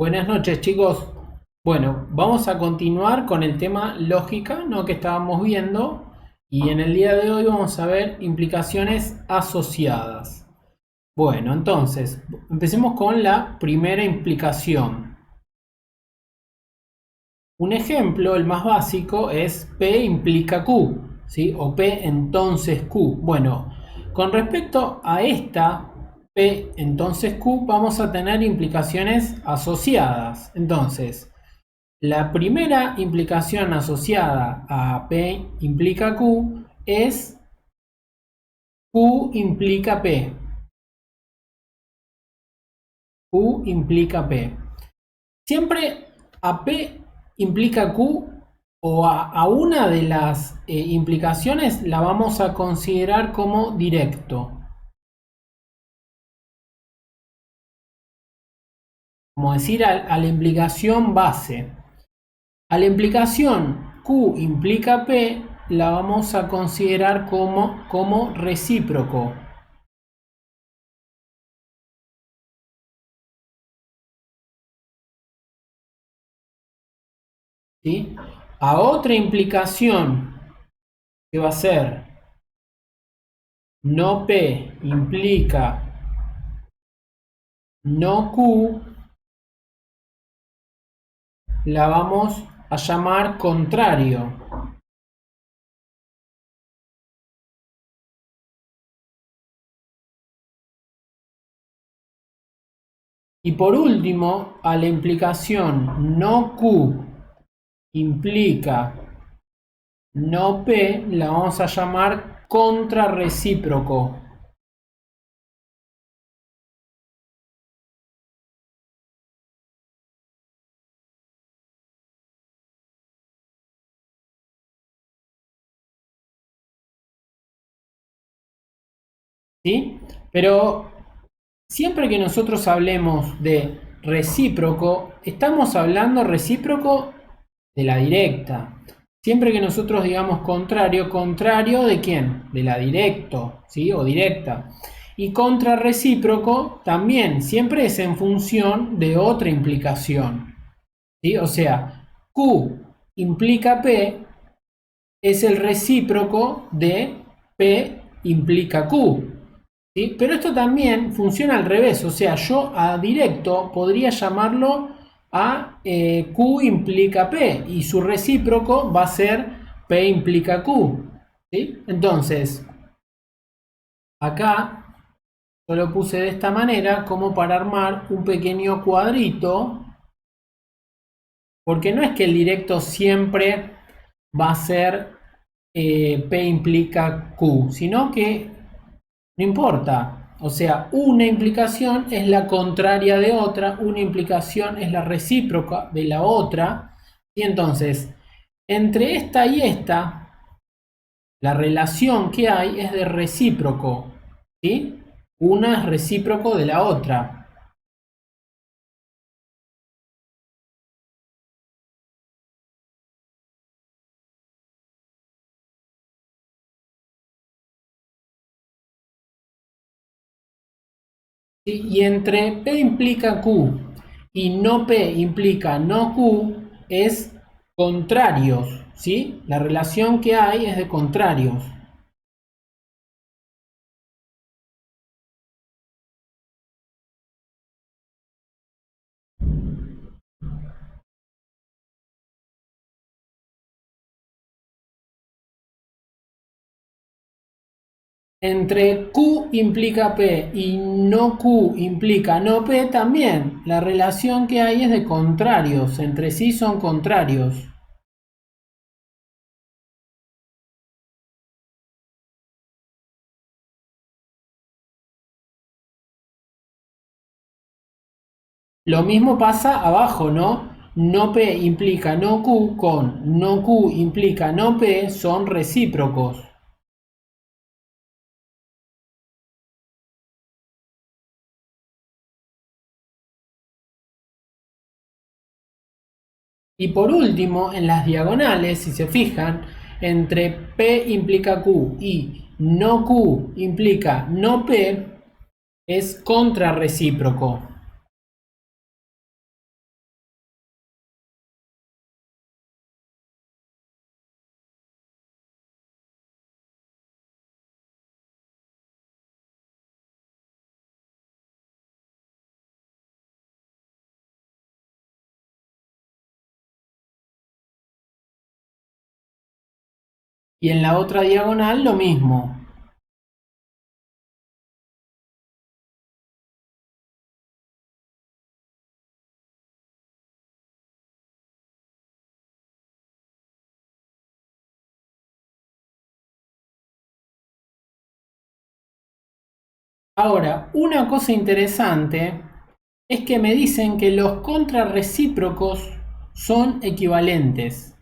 Buenas noches, chicos. Bueno, vamos a continuar con el tema lógica, ¿no? Que estábamos viendo. Y en el día de hoy vamos a ver implicaciones asociadas. Bueno, entonces, empecemos con la primera implicación. Un ejemplo, el más básico, es P implica Q, ¿sí? O P entonces Q. Bueno, con respecto a esta P entonces Q, vamos a tener implicaciones asociadas. Entonces, la primera implicación asociada a P implica Q es Q implica P. Q implica P. Siempre a P implica Q o a una de las implicaciones la vamos a considerar como directo. Como decir a la implicación base. A la implicación Q implica P la vamos a considerar como recíproco. ¿Sí? A otra implicación que va a ser no P implica no Q, la vamos a llamar contrario. Y por último, a la implicación no Q implica no P, la vamos a llamar contrarrecíproco. ¿Sí? Pero siempre que nosotros hablemos de recíproco, estamos hablando recíproco de la directa. Siempre que nosotros digamos contrario, ¿contrario de quién? De la directo, ¿sí? O directa. Y contrarrecíproco también, siempre es en función de otra implicación, ¿sí? O sea, Q implica P es el recíproco de P implica Q. ¿Sí? Pero esto también funciona al revés, o sea, yo a directo podría llamarlo a Q implica P y su recíproco va a ser P implica Q. ¿Sí? Entonces, acá yo lo puse de esta manera como para armar un pequeño cuadrito, porque no es que el directo siempre va a ser P implica Q, sino que no importa. O sea, una implicación es la contraria de otra, una implicación es la recíproca de la otra. Y entonces, entre esta y esta, la relación que hay es de recíproco. ¿Sí? Una es recíproco de la otra. ¿Sí? Y entre P implica Q y no P implica no Q es contrarios. ¿Sí? La relación que hay es de contrarios. Entre Q implica P y no Q implica no P también. La relación que hay es de contrarios. Entre sí son contrarios. Lo mismo pasa abajo, ¿no? No P implica no Q con no Q implica no P son recíprocos. Y por último, en las diagonales, si se fijan, entre P implica Q y no Q implica no P es contrarrecíproco. Y en la otra diagonal lo mismo. Ahora, una cosa interesante es que me dicen que los contrarrecíprocos son equivalentes.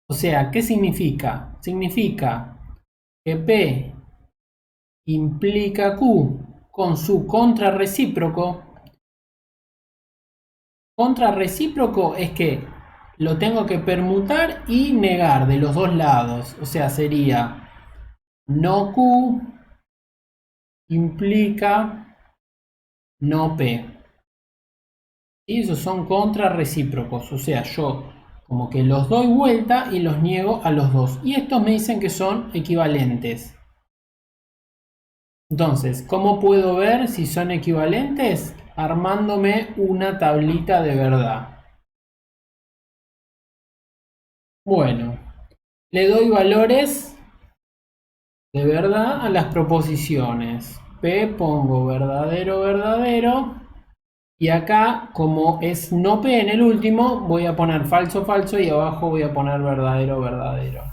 O sea, ¿qué significa? Significa que P implica Q con su contrarrecíproco. Contrarrecíproco es que lo tengo que permutar y negar de los dos lados. O sea, sería no Q implica no P. Y esos son contrarrecíprocos. O sea, yo como que los doy vuelta y los niego a los dos. Y estos me dicen que son equivalentes. Entonces, ¿cómo puedo ver si son equivalentes? Armándome una tablita de verdad. Bueno, le doy valores de verdad a las proposiciones. P pongo verdadero, verdadero. Y acá, como es no P en el último, voy a poner falso, falso y abajo voy a poner verdadero, verdadero.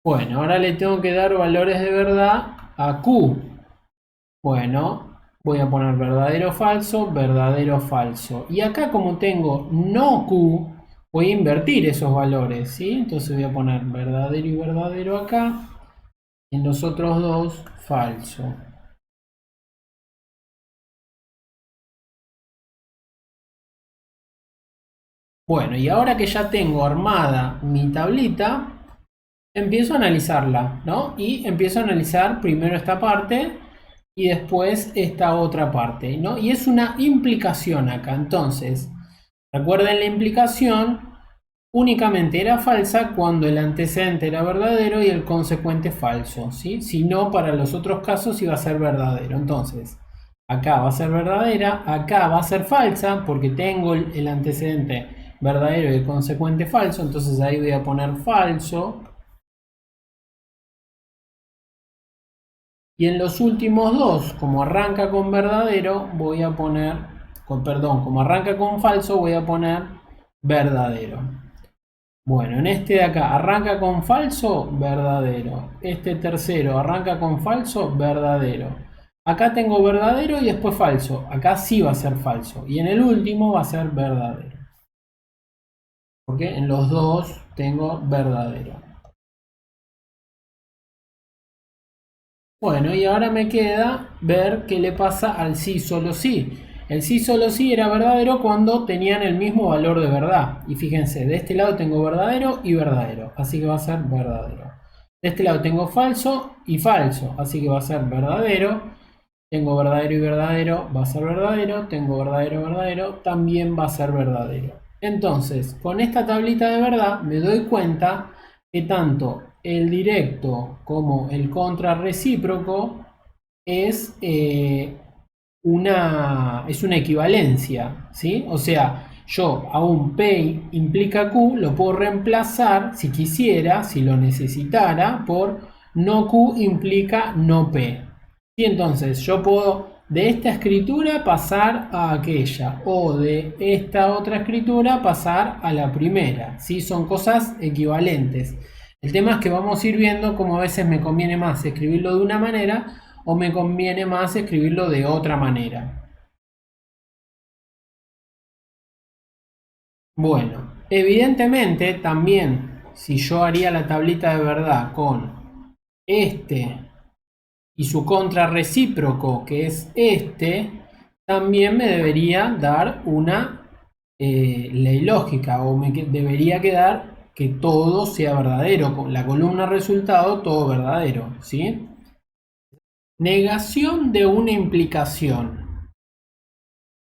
Bueno, ahora le tengo que dar valores de verdad a Q. Bueno, voy a poner verdadero, verdadero, falso. Y acá como tengo no Q, voy a invertir esos valores, ¿sí? Entonces voy a poner verdadero y verdadero acá. En los otros dos, falso. Bueno, y ahora que ya tengo armada mi tablita, empiezo a analizarla, ¿no? Y empiezo a analizar primero esta parte y después esta otra parte, ¿no? Y es una implicación acá. Entonces, recuerden la implicación, únicamente era falsa cuando el antecedente era verdadero y el consecuente falso, ¿sí? Si no, para los otros casos iba a ser verdadero. Entonces, acá va a ser verdadera, acá va a ser falsa porque tengo el antecedente verdadero y el consecuente falso, entonces ahí voy a poner falso. Y en los últimos dos, como arranca con verdadero, voy a poner, perdón, como arranca con falso, voy a poner verdadero. Bueno, en este de acá arranca con falso, verdadero. Este tercero arranca con falso, verdadero. Acá tengo verdadero y después falso. Acá sí va a ser falso. Y en el último va a ser verdadero. Porque en los dos tengo verdadero. Bueno, y ahora me queda ver qué le pasa al sí solo sí. El sí solo sí era verdadero cuando tenían el mismo valor de verdad. Y fíjense, de este lado tengo verdadero y verdadero, así que va a ser verdadero. De este lado tengo falso y falso, así que va a ser verdadero. Tengo verdadero y verdadero, va a ser verdadero. Tengo verdadero, verdadero, también va a ser verdadero. Entonces, con esta tablita de verdad me doy cuenta que tanto el directo como el contrarrecíproco es, es una equivalencia, ¿sí? O sea, yo a un P implica Q lo puedo reemplazar, si quisiera, si lo necesitara, por no Q implica no P. Y entonces yo puedo de esta escritura pasar a aquella o de esta otra escritura pasar a la primera, ¿sí? Son cosas equivalentes. El tema es que vamos a ir viendo cómo a veces me conviene más escribirlo de una manera o me conviene más escribirlo de otra manera. Bueno, evidentemente también si yo haría la tablita de verdad con este y su contrarrecíproco que es este, también me debería dar una ley lógica o me debería quedar que todo sea verdadero, con la columna resultado todo verdadero, ¿sí? Negación de una implicación.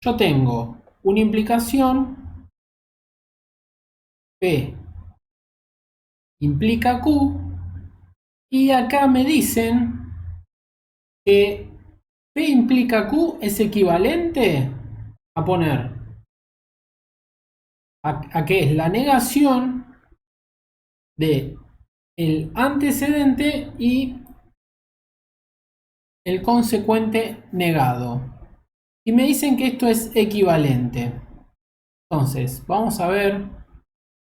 Yo tengo una implicación P implica Q y acá me dicen que P implica Q es equivalente a poner a que es la negación de el antecedente y el consecuente negado. Y me dicen que esto es equivalente. Entonces, vamos a ver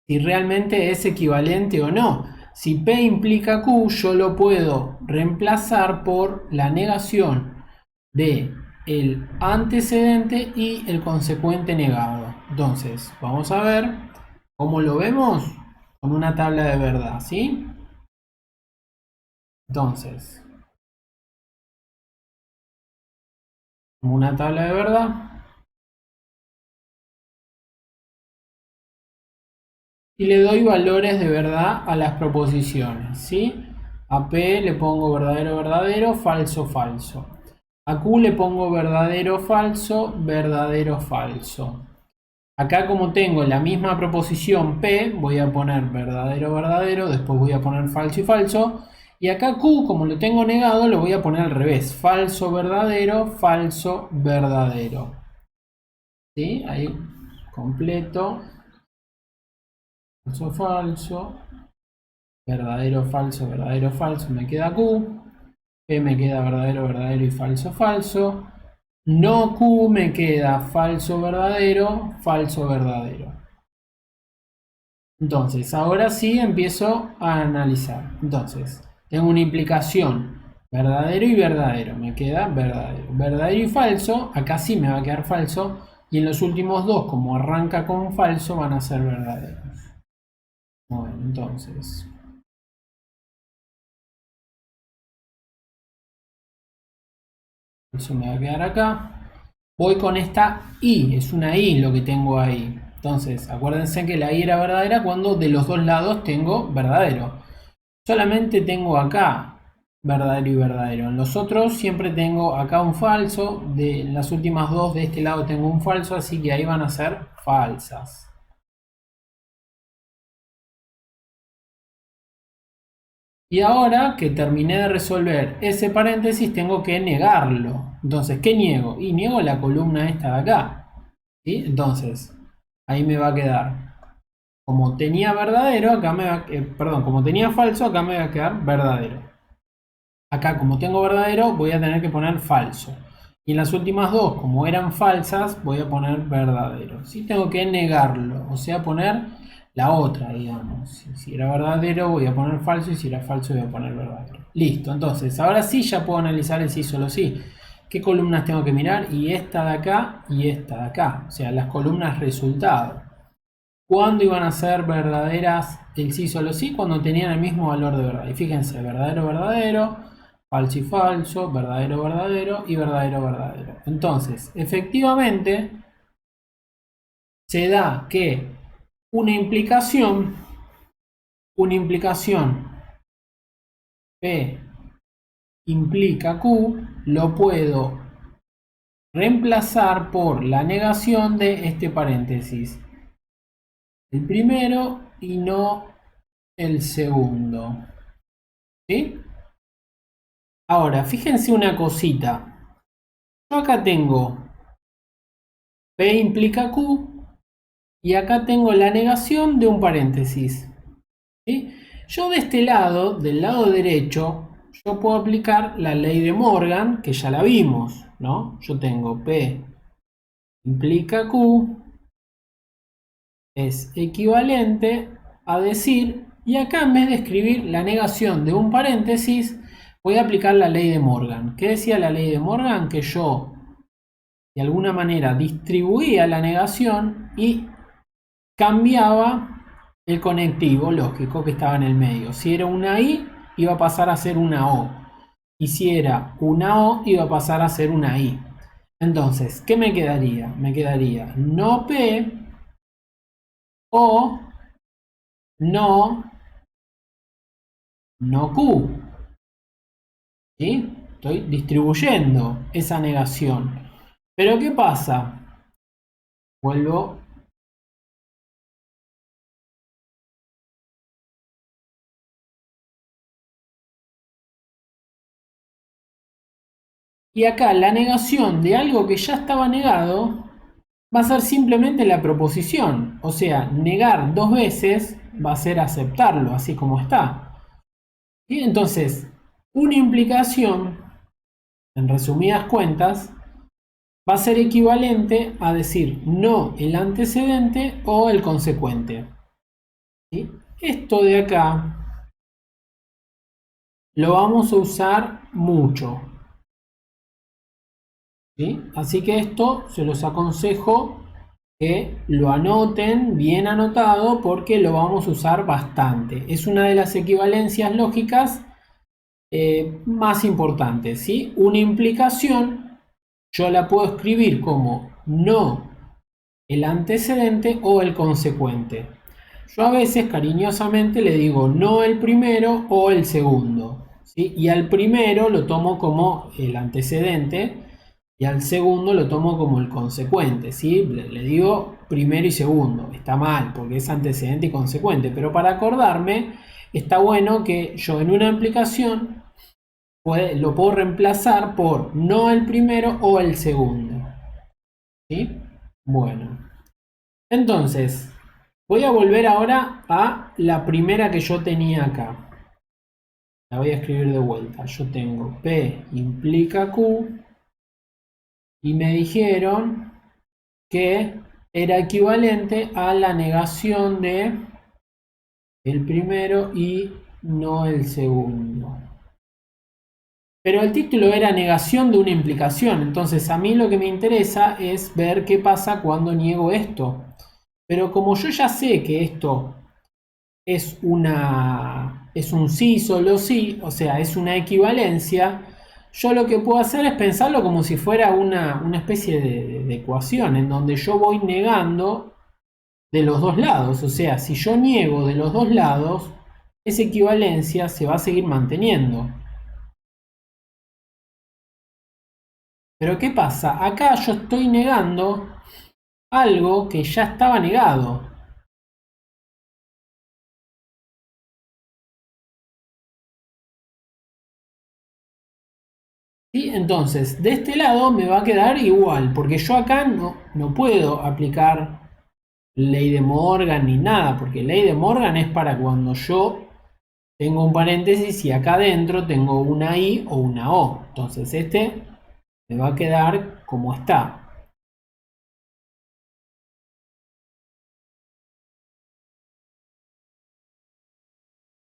si realmente es equivalente o no. Si P implica Q, yo lo puedo reemplazar por la negación de el antecedente y el consecuente negado. Entonces, vamos a ver cómo lo vemos con una tabla de verdad, ¿sí? Entonces, una tabla de verdad y le doy valores de verdad a las proposiciones, ¿sí? A P le pongo verdadero, verdadero, falso, falso. A Q le pongo verdadero, falso, verdadero, falso. Acá como tengo la misma proposición P, voy a poner verdadero, verdadero, después voy a poner falso y falso. Y acá Q, como lo tengo negado, lo voy a poner al revés. Falso, verdadero, falso, verdadero. ¿Sí? Ahí completo. Falso, falso. Verdadero, falso, verdadero, falso. Me queda Q. P me queda verdadero, verdadero y falso, falso. No Q me queda falso, verdadero, falso, verdadero. Entonces, ahora sí empiezo a analizar. Entonces, tengo una implicación verdadero y verdadero. Me queda verdadero. Verdadero y falso, acá sí me va a quedar falso. Y en los últimos dos, como arranca con falso, van a ser verdaderos. Bueno, entonces, eso me va a quedar acá. Voy con esta I, es una I lo que tengo ahí. Entonces, acuérdense que la I era verdadera cuando de los dos lados tengo verdadero. Solamente tengo acá verdadero y verdadero. En los otros siempre tengo acá un falso. De las últimas dos de este lado tengo un falso, así que ahí van a ser falsas. Y ahora que terminé de resolver ese paréntesis, tengo que negarlo. Entonces, ¿qué niego? Y niego la columna esta de acá. ¿Sí? Entonces, ahí me va a quedar. Como tenía verdadero, acá me va, perdón, como tenía falso, acá me va a quedar verdadero. Acá, como tengo verdadero, voy a tener que poner falso. Y en las últimas dos, como eran falsas, voy a poner verdadero. Si tengo que negarlo, o sea, poner la otra, digamos. Si era verdadero, voy a poner falso, y si era falso, voy a poner verdadero. Listo, entonces, ahora sí ya puedo analizar el sí solo sí. ¿Qué columnas tengo que mirar? Y esta de acá y esta de acá. O sea, las columnas resultado. ¿Cuándo iban a ser verdaderas el sí solo sí? Cuando tenían el mismo valor de verdad. Y fíjense, verdadero, verdadero, falso y falso, verdadero, verdadero y verdadero, verdadero. Entonces, efectivamente, se da que una implicación P implica Q, lo puedo reemplazar por la negación de este paréntesis. El primero y no el segundo. ¿Sí? Ahora, fíjense una cosita. Yo acá tengo P implica Q y acá tengo la negación de un paréntesis. ¿Sí? Yo de este lado, del lado derecho, yo puedo aplicar la ley de Morgan, que ya la vimos, ¿no? Yo tengo P implica Q es equivalente a decir, y acá en vez de escribir la negación de un paréntesis, voy a aplicar la ley de Morgan. ¿Qué decía la ley de Morgan? Que yo de alguna manera distribuía la negación y cambiaba el conectivo lógico que estaba en el medio. Si era una I, iba a pasar a ser una O. Y si era una O, iba a pasar a ser una I. Entonces, ¿qué me quedaría? Me quedaría no P o no, no Q. ¿Sí? Estoy distribuyendo esa negación. Pero ¿qué pasa? Vuelvo Y acá la negación de algo que ya estaba negado va a ser simplemente la proposición. O sea, negar 2 veces va a ser aceptarlo, así como está. Y entonces, una implicación, en resumidas cuentas, va a ser equivalente a decir no el antecedente o el consecuente. ¿Sí? Esto de acá lo vamos a usar mucho. ¿Sí? Así que esto se los aconsejo que lo anoten bien anotado porque lo vamos a usar bastante. Es una de las equivalencias lógicas más importantes. ¿Sí? Una implicación yo la puedo escribir como no el antecedente o el consecuente. Yo a veces cariñosamente le digo no el primero o el segundo, ¿sí? Y al primero lo tomo como el antecedente y al segundo lo tomo como el consecuente, ¿sí? Le digo primero y segundo, está mal porque es antecedente y consecuente, pero para acordarme está bueno que yo en una aplicación lo puedo reemplazar por no el primero o el segundo, ¿sí? Bueno, entonces voy a volver ahora a la primera que yo tenía acá. La voy a escribir de vuelta. Yo tengo P implica Q y me dijeron que era equivalente a la negación de el primero y no el segundo. Pero el título era negación de una implicación, entonces a mí lo que me interesa es ver qué pasa cuando niego esto. Pero como yo ya sé que esto es un sí, solo sí, o sea, es una equivalencia, yo lo que puedo hacer es pensarlo como si fuera una especie de ecuación en donde yo voy negando de los dos lados. O sea, si yo niego de los dos lados, esa equivalencia se va a seguir manteniendo. Pero ¿qué pasa? Acá yo estoy negando algo que ya estaba negado. ¿Sí? Entonces, de este lado me va a quedar igual, porque yo acá no puedo aplicar ley de Morgan ni nada, porque ley de Morgan es para cuando yo tengo un paréntesis y acá adentro tengo una I o una O. Entonces este me va a quedar como está.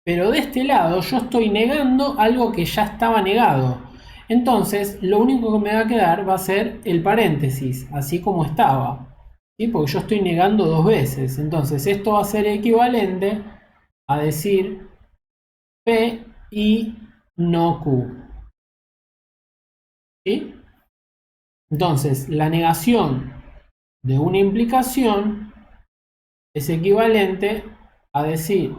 Pero de este lado yo estoy negando algo que ya estaba negado. Entonces lo único que me va a quedar va a ser el paréntesis, así como estaba. ¿Sí? Porque yo estoy negando 2 veces. Entonces esto va a ser equivalente a decir P y no Q. ¿Sí? Entonces la negación de una implicación es equivalente a decir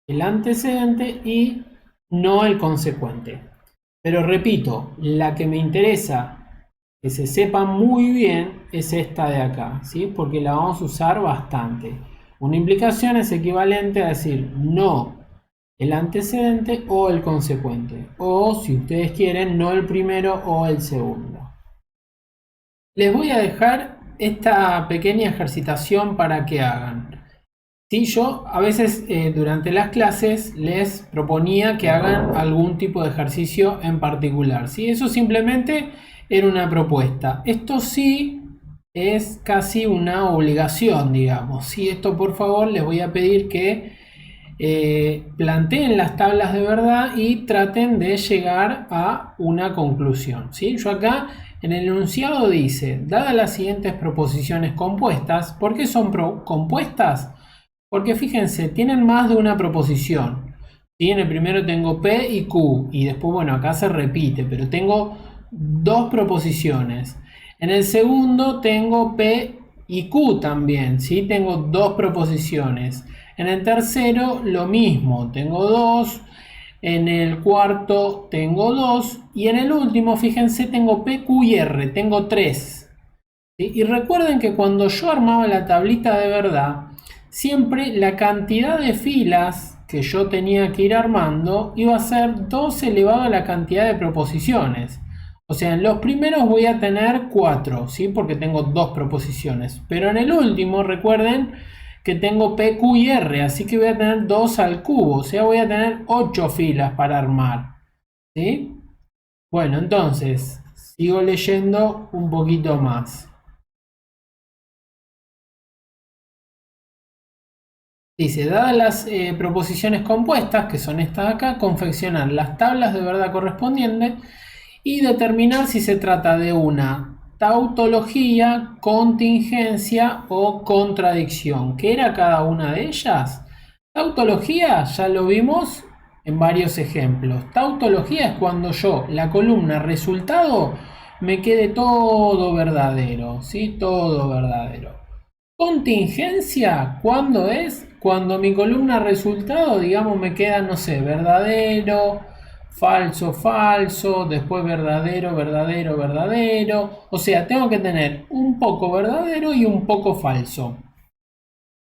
el antecedente y no el consecuente. Pero repito, la que me interesa que se sepa muy bien es esta de acá, ¿sí? Porque la vamos a usar bastante. Una implicación es equivalente a decir no el antecedente o el consecuente. O si ustedes quieren, no el primero o el segundo. Les voy a dejar esta pequeña ejercitación para que hagan. Sí, yo a veces durante las clases les proponía que hagan algún tipo de ejercicio en particular. ¿Sí? Eso simplemente era una propuesta. Esto sí es casi una obligación, digamos. ¿Sí? Esto por favor les voy a pedir que planteen las tablas de verdad y traten de llegar a una conclusión. ¿Sí? Yo acá en el enunciado dice, dadas las siguientes proposiciones compuestas, ¿por qué son compuestas? Porque fíjense, tienen más de una proposición. ¿Sí? En el primero tengo P y Q y después, bueno, acá se repite, pero tengo 2 proposiciones. En el segundo tengo P y Q también, ¿sí? Tengo 2 proposiciones. En el tercero lo mismo, tengo 2. En el cuarto tengo 2. Y en el último, fíjense, tengo P, Q y R, tengo 3. ¿Sí? Y recuerden que cuando yo armaba la tablita de verdad, siempre la cantidad de filas que yo tenía que ir armando iba a ser 2 elevado a la cantidad de proposiciones. O sea, en los primeros voy a tener 4, ¿sí? Porque tengo dos proposiciones. Pero en el último, recuerden que tengo P, Q y R, así que voy a tener 2 al cubo. O sea, voy a tener 8 filas para armar, ¿sí? Bueno, entonces, sigo leyendo un poquito más. Dice, dadas las proposiciones compuestas, que son estas de acá, confeccionar las tablas de verdad correspondientes y determinar si se trata de una tautología, contingencia o contradicción. ¿Qué era cada una de ellas? Tautología ya lo vimos en varios ejemplos. Tautología es cuando yo, la columna resultado, me quede todo verdadero, ¿sí? Todo verdadero. Contingencia, ¿cuándo es? Cuando mi columna resultado, digamos, me queda, no sé, verdadero, falso, falso, después verdadero, verdadero, verdadero. O sea, tengo que tener un poco verdadero y un poco falso.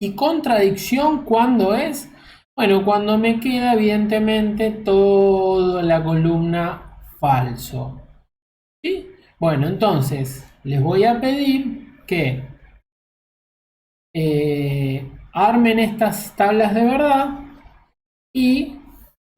¿Y contradicción cuándo es? Bueno, cuando me queda evidentemente toda la columna falso. ¿Sí? Bueno, entonces les voy a pedir que armen estas tablas de verdad y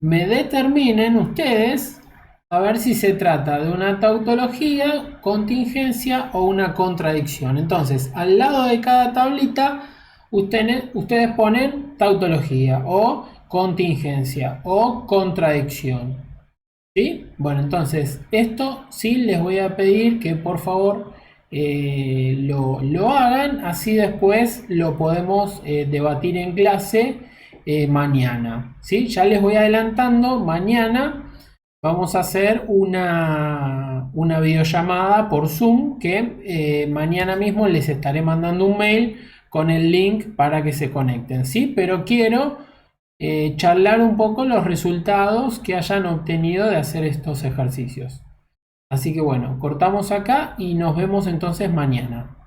me determinen ustedes a ver si se trata de una tautología, contingencia o una contradicción. Entonces, al lado de cada tablita, ustedes ponen tautología o contingencia o contradicción. ¿Sí? Bueno, entonces, esto sí les voy a pedir que por favor lo hagan, así después lo podemos debatir en clase mañana. ¿Sí? Ya les voy adelantando, mañana vamos a hacer una videollamada por Zoom que mañana mismo les estaré mandando un mail con el link para que se conecten. ¿Sí? Pero quiero charlar un poco los resultados que hayan obtenido de hacer estos ejercicios. Así que bueno, cortamos acá y nos vemos entonces mañana.